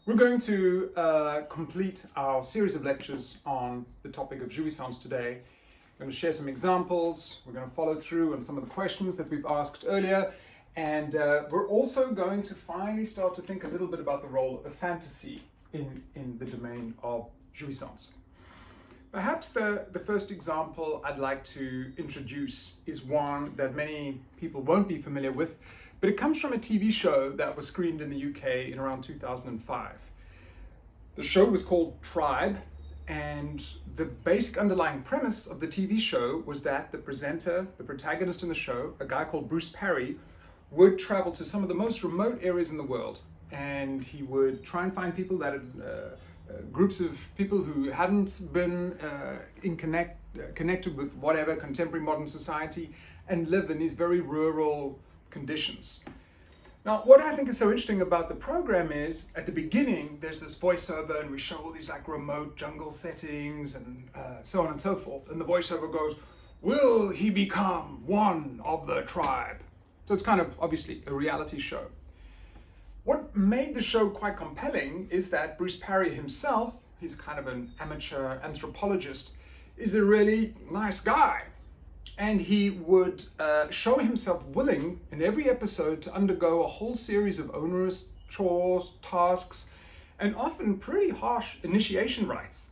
We're going to complete our series of lectures on the topic of jouissance today. I'm going to share some examples. We're going to follow through on some of the questions that we've asked earlier. And we're also going to finally start to think a little bit about the role of fantasy in the domain of jouissance. Perhaps the first example I'd like to introduce is one that many people won't be familiar with, but it comes from a TV show that was screened in the UK in around 2005. The show was called Tribe, and the basic underlying premise of the TV show was that the presenter, the protagonist in the show, a guy called Bruce Parry, would travel to some of the most remote areas in the world, and he would try and find people that had groups of people who hadn't been connected with whatever contemporary modern society, and live in these very rural conditions. Now, what I think is so interesting about the program is, at the beginning, there's this voiceover, and we show all these like remote jungle settings and so on and so forth. And the voiceover goes, "Will he become one of the tribe?" So it's kind of obviously a reality show. What made the show quite compelling is that Bruce Parry himself, he's kind of an amateur anthropologist, is a really nice guy. And he would show himself willing in every episode to undergo a whole series of onerous chores, tasks, and often pretty harsh initiation rites.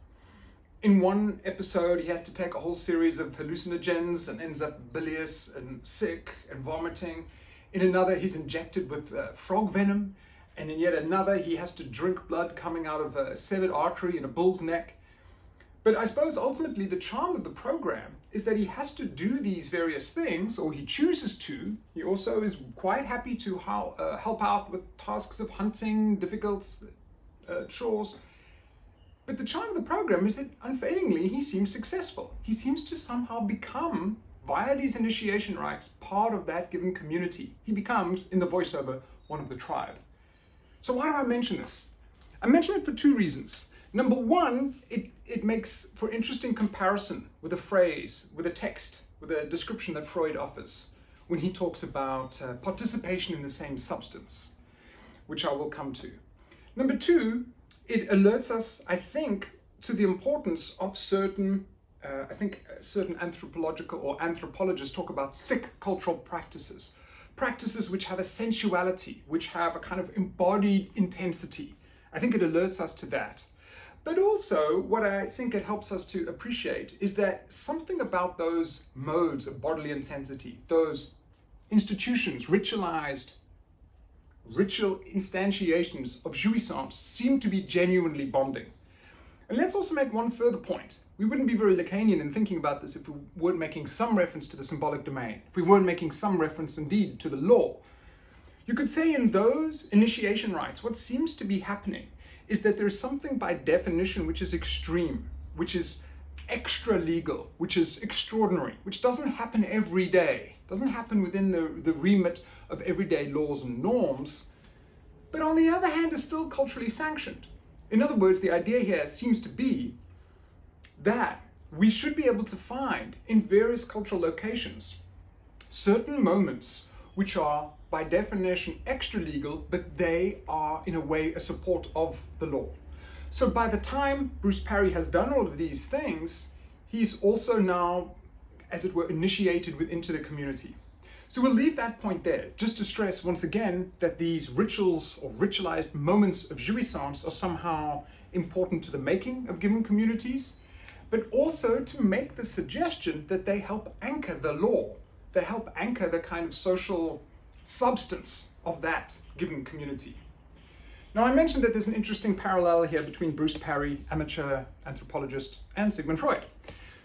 In one episode, he has to take a whole series of hallucinogens and ends up bilious and sick and vomiting. In another, he's injected with frog venom. And in yet another, he has to drink blood coming out of a severed artery in a bull's neck. But I suppose ultimately the charm of the program is that he has to do these various things, or he chooses to. He also is quite happy to help out with tasks of hunting, difficult chores. But the charm of the program is that unfailingly he seems successful. He seems to somehow become, via these initiation rites, part of that given community. He becomes, in the voiceover, one of the tribe. So why do I mention this? I mention it for two reasons. Number one, it makes for interesting comparison with a phrase, with a text, with a description that Freud offers when he talks about participation in the same substance, which I will come to. Number two, it alerts us, I think, to the importance of certain anthropological or anthropologists talk about thick cultural practices. Practices which have a sensuality, which have a kind of embodied intensity. I think it alerts us to that. But also, what I think it helps us to appreciate is that something about those modes of bodily intensity, those institutions, ritualized, ritual instantiations of jouissance seem to be genuinely bonding. And let's also make one further point. We wouldn't be very Lacanian in thinking about this if we weren't making some reference to the symbolic domain, if we weren't making some reference indeed to the law. You could say in those initiation rites, what seems to be happening is that there's something by definition which is extreme, which is extra legal, which is extraordinary, which doesn't happen every day, doesn't happen within the remit of everyday laws and norms, but on the other hand is still culturally sanctioned. In other words, the idea here seems to be that we should be able to find in various cultural locations certain moments which are by definition extra legal, but they are in a way a support of the law. So by the time Bruce Parry has done all of these things, he's also now, as it were, initiated into the community. So we'll leave that point there, just to stress once again that these rituals or ritualized moments of jouissance are somehow important to the making of given communities, but also to make the suggestion that they help anchor the law. They help anchor the kind of social substance of that given community. Now, I mentioned that there's an interesting parallel here between Bruce Parry, amateur anthropologist, and Sigmund Freud.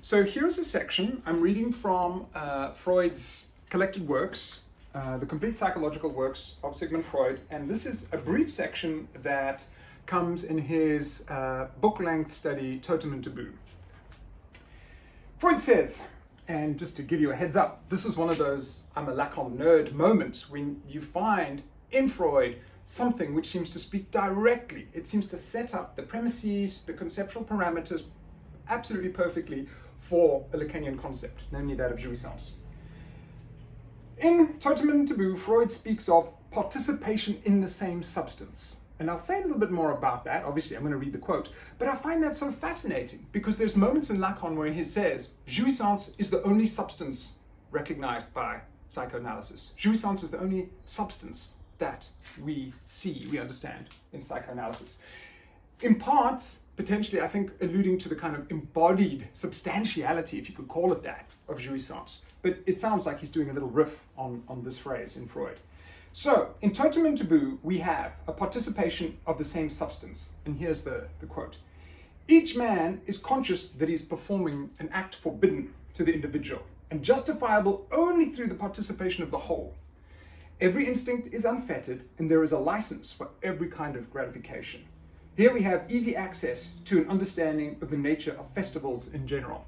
So here's a section I'm reading from Freud's collected works, the complete psychological works of Sigmund Freud, and this is a brief section that comes in his book-length study, Totem and Taboo. Freud says, and just to give you a heads up, this is one of those I'm a Lacan nerd moments when you find in Freud something which seems to speak directly. It seems to set up the premises, the conceptual parameters absolutely perfectly for a Lacanian concept, namely that of jouissance. In Totem and Taboo, Freud speaks of participation in the same substance. And I'll say a little bit more about that. Obviously, I'm going to read the quote. But I find that so fascinating because there's moments in Lacan where he says, jouissance is the only substance recognized by psychoanalysis. Jouissance is the only substance that we see, we understand in psychoanalysis. In part, potentially, I think, alluding to the kind of embodied substantiality, if you could call it that, of jouissance. But it sounds like he's doing a little riff on this phrase in Freud. So, in Totem and Taboo, we have a participation of the same substance. And here's the quote. Each man is conscious that he's performing an act forbidden to the individual and justifiable only through the participation of the whole. Every instinct is unfettered and there is a license for every kind of gratification. Here we have easy access to an understanding of the nature of festivals in general.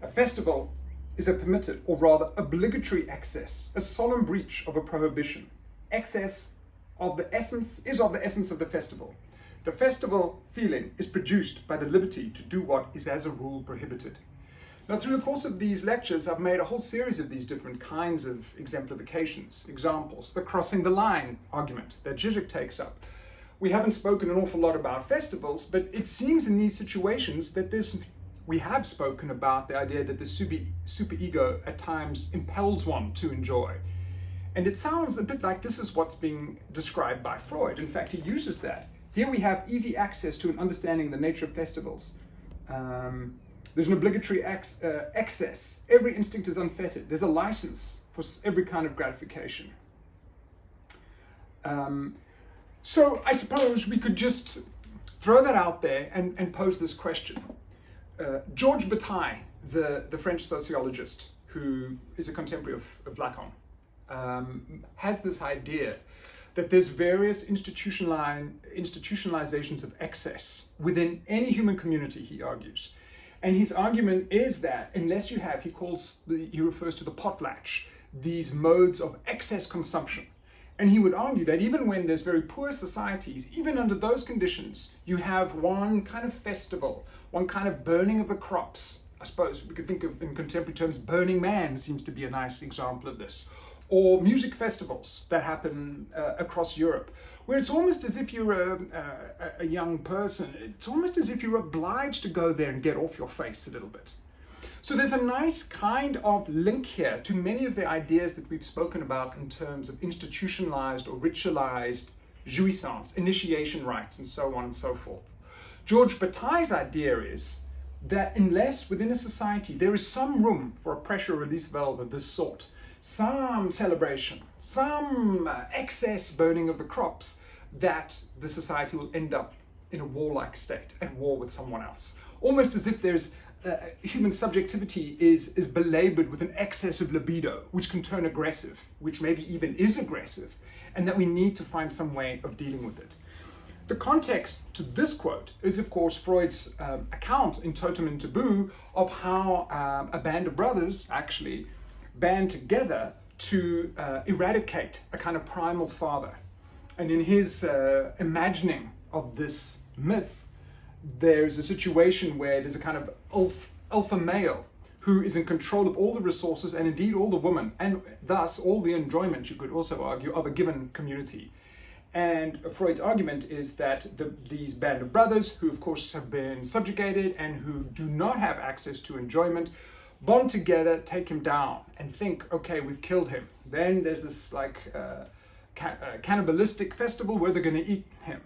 A festival is a permitted, or rather obligatory access, a solemn breach of a prohibition. Excess of the essence is of the essence of the festival. The festival feeling is produced by the liberty to do what is as a rule prohibited. Now, through the course of these lectures, I've made a whole series of these different kinds of exemplifications, examples. The crossing the line argument that Zizek takes up. We haven't spoken an awful lot about festivals, but it seems in these situations that we have spoken about the idea that the superego at times impels one to enjoy. And it sounds a bit like this is what's being described by Freud. In fact, he uses that. Here we have easy access to an understanding of the nature of festivals. There's an obligatory excess. Every instinct is unfettered. There's a license for every kind of gratification. So I suppose we could just throw that out there and pose this question. Georges Bataille, the French sociologist who is a contemporary of Lacan, has this idea that there's various institutionalizations of excess within any human community, he argues. And his argument is that unless you have, he refers to the potlatch, these modes of excess consumption. And he would argue that even when there's very poor societies, even under those conditions, you have one kind of festival, one kind of burning of the crops. I suppose we could think of, in contemporary terms, Burning Man seems to be a nice example of this. Or music festivals that happen across Europe, where it's almost as if you're a young person, it's almost as if you're obliged to go there and get off your face a little bit. So there's a nice kind of link here to many of the ideas that we've spoken about in terms of institutionalized or ritualized jouissance, initiation rites, and so on and so forth. Georges Bataille's idea is that unless within a society there is some room for a pressure release valve of this sort, some celebration, some excess burning of the crops, that the society will end up in a warlike state, at war with someone else. Almost as if there's human subjectivity is belabored with an excess of libido, which can turn aggressive, which maybe even is aggressive, and that we need to find some way of dealing with it. The context to this quote is, of course, Freud's account in Totem and Taboo of how a band of brothers actually band together to eradicate a kind of primal father. And in his imagining of this myth, there's a situation where there's a kind of alpha male who is in control of all the resources and indeed all the women, and thus all the enjoyment, you could also argue, of a given community. And Freud's argument is that these band of brothers, who of course have been subjugated and who do not have access to enjoyment, bond together, take him down and think, okay, we've killed him. Then there's this cannibalistic festival where they're going to eat him.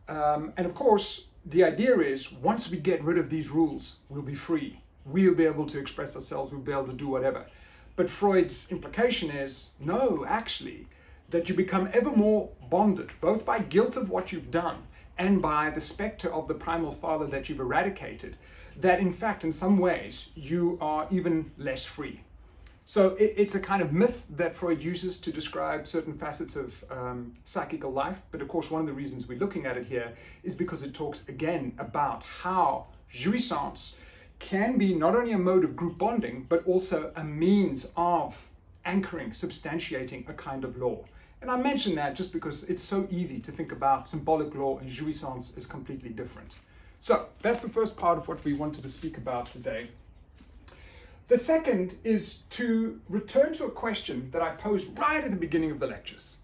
And of course, the idea is once we get rid of these rules, we'll be free. We'll be able to express ourselves. We'll be able to do whatever. But Freud's implication is, no, actually, that you become ever more bonded, both by guilt of what you've done and by the specter of the primal father that you've eradicated, that in fact, in some ways, you are even less free. So it's a kind of myth that Freud uses to describe certain facets of psychical life. But of course, one of the reasons we're looking at it here is because it talks again about how jouissance can be not only a mode of group bonding, but also a means of anchoring, substantiating a kind of law. And I mention that just because it's so easy to think about symbolic law and jouissance is completely different. So that's the first part of what we wanted to speak about today. The second is to return to a question that I posed right at the beginning of the lectures.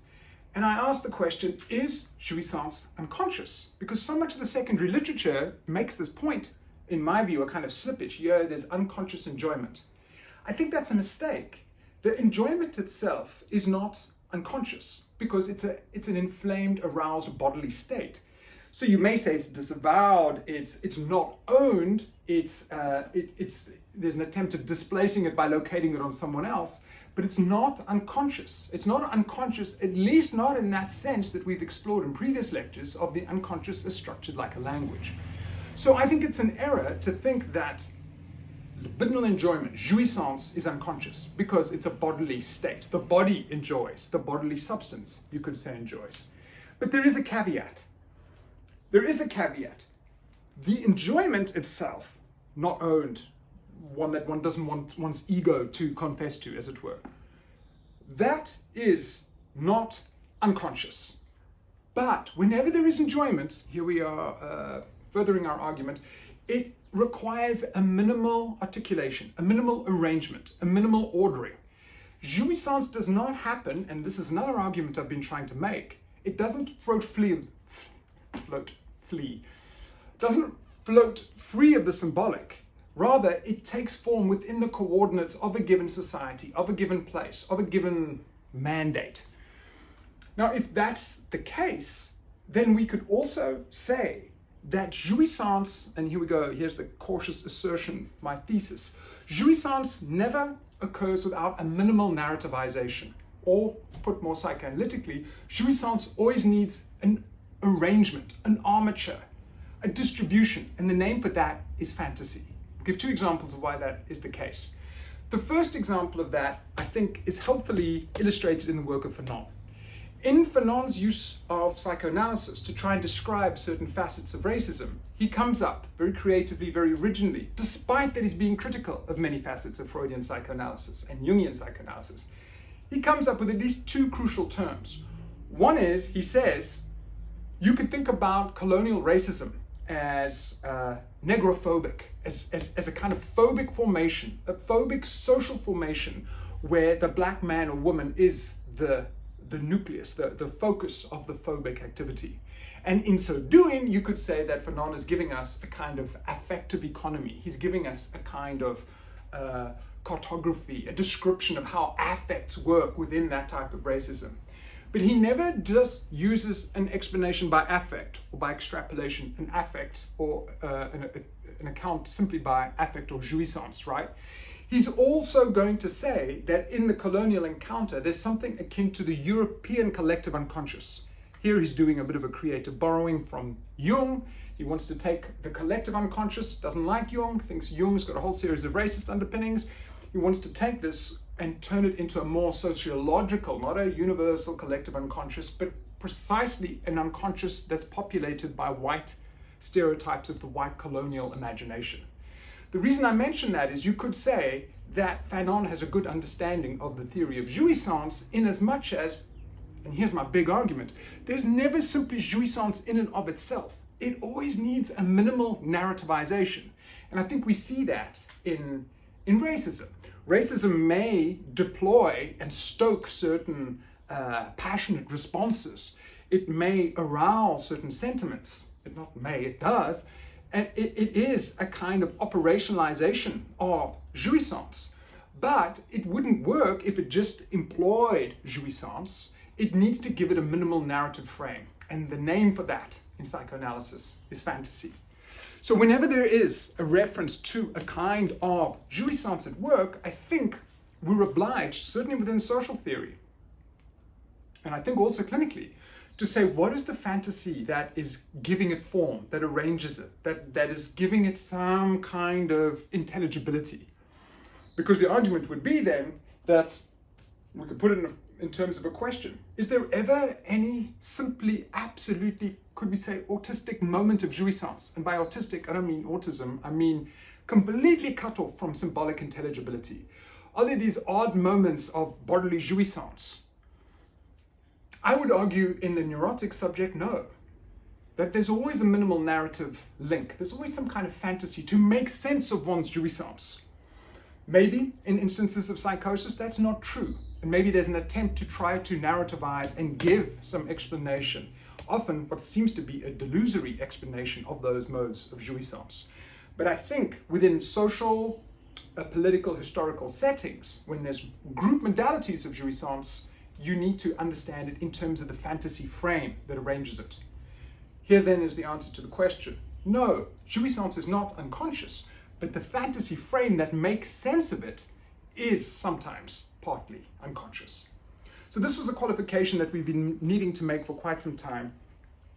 And I asked the question, is jouissance unconscious? Because so much of the secondary literature makes this point, in my view, a kind of slippage. Yeah, there's unconscious enjoyment. I think that's a mistake. The enjoyment itself is not unconscious because it's an inflamed, aroused bodily state. So you may say it's disavowed, it's not owned, there's an attempt at displacing it by locating it on someone else, but it's not unconscious. It's not unconscious, at least not in that sense that we've explored in previous lectures of the unconscious as structured like a language. So I think it's an error to think that libidinal enjoyment, jouissance, is unconscious because it's a bodily state. The body enjoys, the bodily substance, you could say, enjoys. But there is a caveat. There is a caveat. The enjoyment itself, not owned, one that one doesn't want one's ego to confess to, as it were, that is not unconscious. But whenever there is enjoyment, here we are furthering our argument, it requires a minimal articulation, a minimal arrangement, a minimal ordering. Jouissance does not happen, and this is another argument I've been trying to make, it doesn't float free of the symbolic. Rather, it takes form within the coordinates of a given society, of a given place, of a given mandate. Now, if that's the case, then we could also say that jouissance, and here we go, here's the cautious assertion, my thesis, jouissance never occurs without a minimal narrativization. Or, put more psychoanalytically, jouissance always needs an arrangement, an armature, a distribution, and the name for that is fantasy. I'll give two examples of why that is the case. The first example of that, I think, is helpfully illustrated in the work of Fanon. In Fanon's use of psychoanalysis to try and describe certain facets of racism, he comes up very creatively, very originally, despite that he's being critical of many facets of Freudian psychoanalysis and Jungian psychoanalysis. He comes up with at least two crucial terms. One is, he says, you could think about colonial racism as negrophobic, as a kind of phobic formation, a phobic social formation where the black man or woman is the nucleus, the focus of the phobic activity. And in so doing, you could say that Fanon is giving us a kind of affective economy. He's giving us a kind of cartography, a description of how affects work within that type of racism. But he never just uses an explanation by affect or by extrapolation, an affect or an account simply by affect or jouissance, right? He's also going to say that in the colonial encounter, there's something akin to the European collective unconscious. Here he's doing a bit of a creative borrowing from Jung. He wants to take the collective unconscious, doesn't like Jung, thinks Jung's got a whole series of racist underpinnings. He wants to take this and turn it into a more sociological, not a universal collective unconscious, but precisely an unconscious that's populated by white stereotypes of the white colonial imagination. The reason I mention that is you could say that Fanon has a good understanding of the theory of jouissance in as much as, and here's my big argument, there's never simply jouissance in and of itself. It always needs a minimal narrativization. And I think we see that in racism. Racism may deploy and stoke certain passionate responses. It may arouse certain sentiments. It does. And it is a kind of operationalization of jouissance. But it wouldn't work if it just employed jouissance. It needs to give it a minimal narrative frame. And the name for that in psychoanalysis is fantasy. So whenever there is a reference to a kind of jouissance at work, I think we're obliged, certainly within social theory, and I think also clinically, to say what is the fantasy that is giving it form, that arranges it, that is giving it some kind of intelligibility. Because the argument would be then that we could put it in terms of a question. Is there ever any simply, absolutely, could we say, autistic moment of jouissance? And by autistic, I don't mean autism, I mean completely cut off from symbolic intelligibility. Are there these odd moments of bodily jouissance? I would argue in the neurotic subject, no. That there's always a minimal narrative link. There's always some kind of fantasy to make sense of one's jouissance. Maybe in instances of psychosis, that's not true. And maybe there's an attempt to try to narrativize and give some explanation, often what seems to be a delusory explanation of those modes of jouissance. But I think within social, political, historical settings, when there's group modalities of jouissance, you need to understand it in terms of the fantasy frame that arranges it. Here then is the answer to the question. No, jouissance is not unconscious, but the fantasy frame that makes sense of it is sometimes partly unconscious. So this was a qualification that we've been needing to make for quite some time.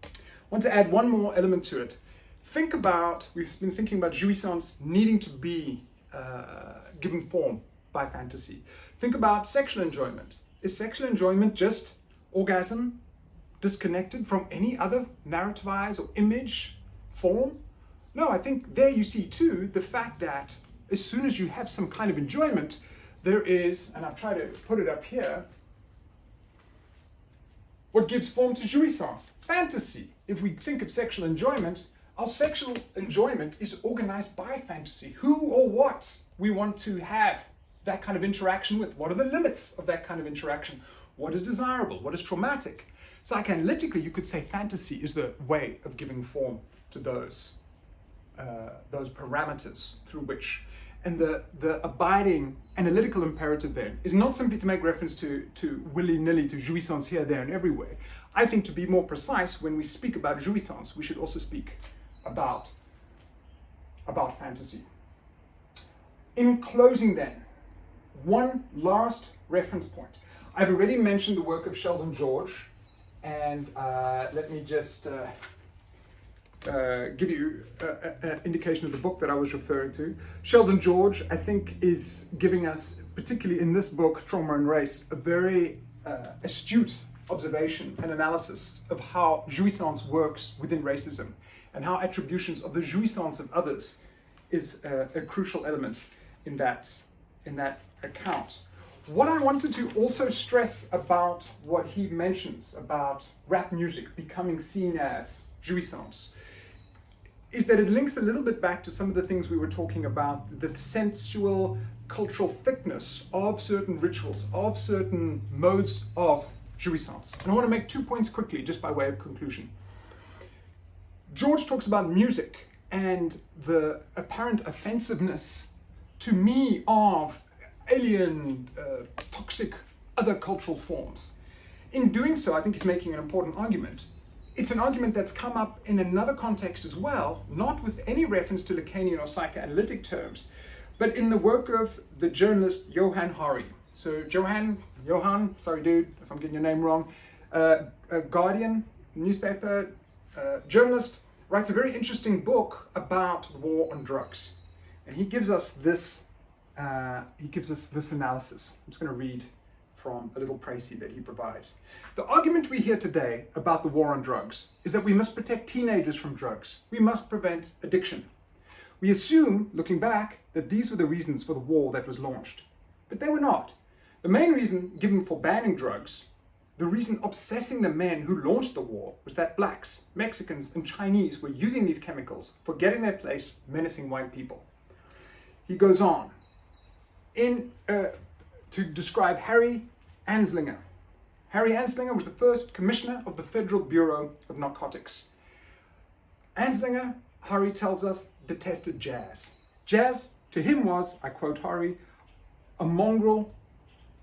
I want to add one more element to it. We've been thinking about jouissance needing to be given form by fantasy. Think about sexual enjoyment. Is sexual enjoyment just orgasm, disconnected from any other narrativized or image form? No, I think there you see too the fact that as soon as you have some kind of enjoyment, there is, and I've tried to put it up here, what gives form to jouissance? Fantasy. If we think of sexual enjoyment, our sexual enjoyment is organized by fantasy. Who or what we want to have that kind of interaction with. What are the limits of that kind of interaction? What is desirable? What is traumatic? Psychoanalytically, you could say fantasy is the way of giving form to those parameters through which. And the abiding analytical imperative then is not simply to make reference to willy-nilly to jouissance here, there, and everywhere. I think to be more precise, when we speak about jouissance, we should also speak about fantasy. In closing then, one last reference point. I've already mentioned the work of Sheldon George, and let me just give you an indication of the book that I was referring to. Sheldon George, I think, is giving us, particularly in this book, Trauma and Race, a very astute observation and analysis of how jouissance works within racism and how attributions of the jouissance of others is a crucial element in that account. What I wanted to also stress about what he mentions about rap music becoming seen as jouissance is that it links a little bit back to some of the things we were talking about, the sensual cultural thickness of certain rituals, of certain modes of jouissance. And I want to make 2 points quickly, just by way of conclusion. George talks about music and the apparent offensiveness to me of alien, toxic, other cultural forms. In doing so, I think he's making an important argument. It's an argument that's come up in another context as well, not with any reference to Lacanian or psychoanalytic terms, but in the work of the journalist Johann Hari. So Johann, sorry dude if I'm getting your name wrong, a Guardian newspaper journalist, writes a very interesting book about the war on drugs. And he gives us this analysis. I'm just going to read from a little précis that he provides. The argument we hear today about the war on drugs is that we must protect teenagers from drugs. We must prevent addiction. We assume, looking back, that these were the reasons for the war that was launched. But they were not. The main reason given for banning drugs, the reason obsessing the men who launched the war, was that blacks, Mexicans, and Chinese were using these chemicals for getting their place menacing white people. He goes on to describe Harry Anslinger. Harry Anslinger was the first commissioner of the Federal Bureau of Narcotics. Anslinger, Hari tells us, detested jazz. Jazz, to him was, I quote Hari, a mongrel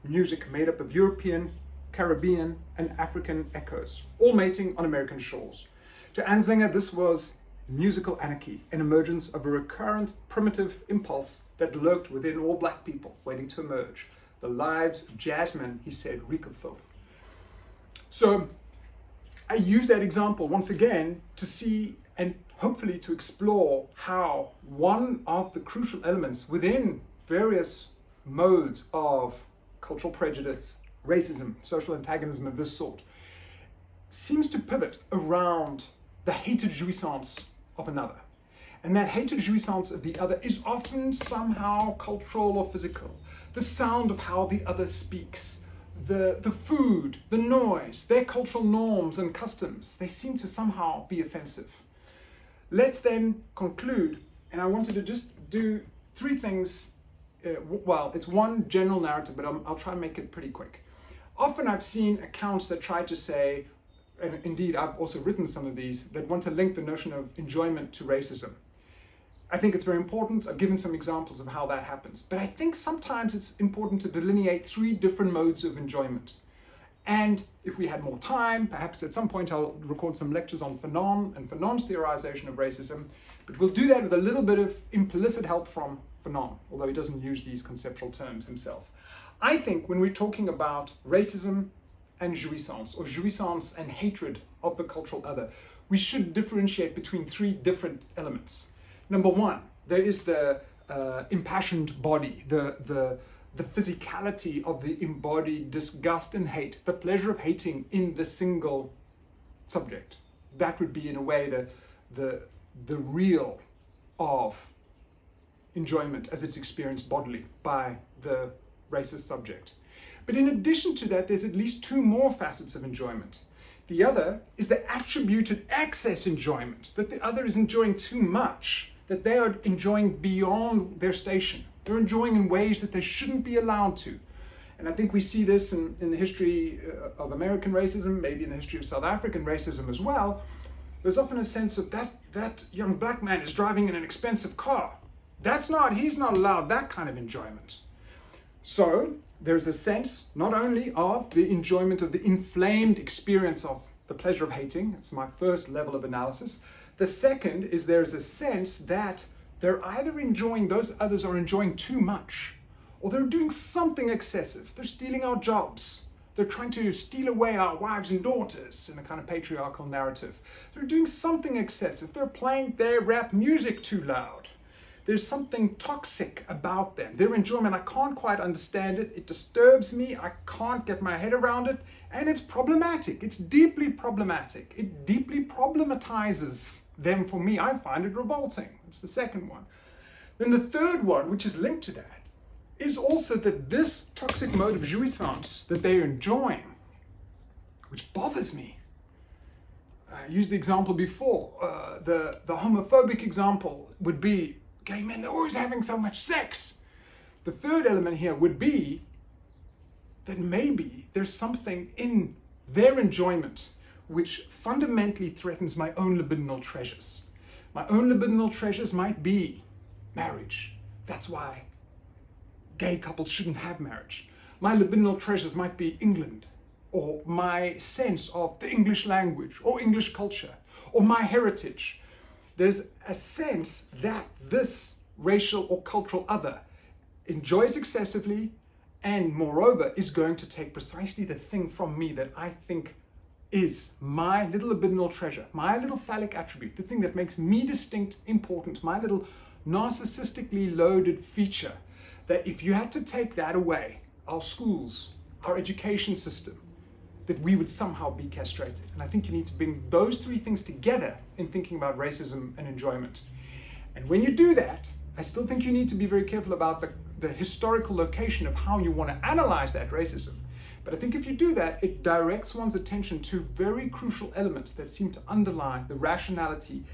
music made up of European, Caribbean, and African echoes, all mating on American shores. To Anslinger, this was musical anarchy, an emergence of a recurrent primitive impulse that lurked within all black people, waiting to emerge. The lives of jazzmen, he said, reek of filth. So I use that example once again to see and hopefully to explore how one of the crucial elements within various modes of cultural prejudice, racism, social antagonism of this sort, seems to pivot around the hated jouissance of another. And that hated jouissance of the other is often somehow cultural or physical. The sound of how the other speaks, the food, the noise, their cultural norms and customs, they seem to somehow be offensive. Let's then conclude, and I wanted to just do 3 things well, it's one general narrative, but I'll try and make it pretty quick. Often I've seen accounts that try to say, and indeed I've also written some of these, that want to link the notion of enjoyment to racism. I think it's very important. I've given some examples of how that happens. But I think sometimes it's important to delineate three different modes of enjoyment. And if we had more time, perhaps at some point I'll record some lectures on Fanon and Fanon's theorization of racism. But we'll do that with a little bit of implicit help from Fanon, although he doesn't use these conceptual terms himself. I think when we're talking about racism and jouissance, or jouissance and hatred of the cultural other, we should differentiate between three different elements. Number one, there is the impassioned body, the physicality of the embodied disgust and hate, the pleasure of hating in the single subject. That would be, in a way, the real of enjoyment as it's experienced bodily by the racist subject. But in addition to that, there's at least two more facets of enjoyment. The other is the attributed excess enjoyment, that the other is enjoying too much, that they are enjoying beyond their station. They're enjoying in ways that they shouldn't be allowed to. And I think we see this in the history of American racism, maybe in the history of South African racism as well. There's often a sense of that young black man is driving in an expensive car. He's not allowed that kind of enjoyment. So there's a sense not only of the enjoyment of the inflamed experience of the pleasure of hating. It's my first level of analysis. The second is there's a sense that they're either enjoying, those others are enjoying too much, or they're doing something excessive. They're stealing our jobs. They're trying to steal away our wives and daughters in a kind of patriarchal narrative. They're doing something excessive. They're playing their rap music too loud. There's something toxic about them. Their enjoyment, I can't quite understand it. It disturbs me. I can't get my head around it. And it's problematic. It's deeply problematic. It deeply problematizes them for me. I find it revolting. It's the second one. Then the third one, which is linked to that, is also that this toxic mode of jouissance that they're enjoying, which bothers me. I used the example before. The homophobic example would be, gay men, they're always having so much sex. The third element here would be that maybe there's something in their enjoyment which fundamentally threatens my own libidinal treasures. My own libidinal treasures might be marriage. That's why gay couples shouldn't have marriage. My libidinal treasures might be England, or my sense of the English language, or English culture, or my heritage. There's a sense that this racial or cultural other enjoys excessively and moreover is going to take precisely the thing from me that I think is my little libidinal treasure, my little phallic attribute, the thing that makes me distinct, important, my little narcissistically loaded feature, that if you had to take that away, our schools, our education system, that we would somehow be castrated. And I think you need to bring those three things together in thinking about racism and enjoyment. And when you do that, I still think you need to be very careful about the historical location of how you want to analyze that racism. But I think if you do that, it directs one's attention to very crucial elements that seem to underlie the rationality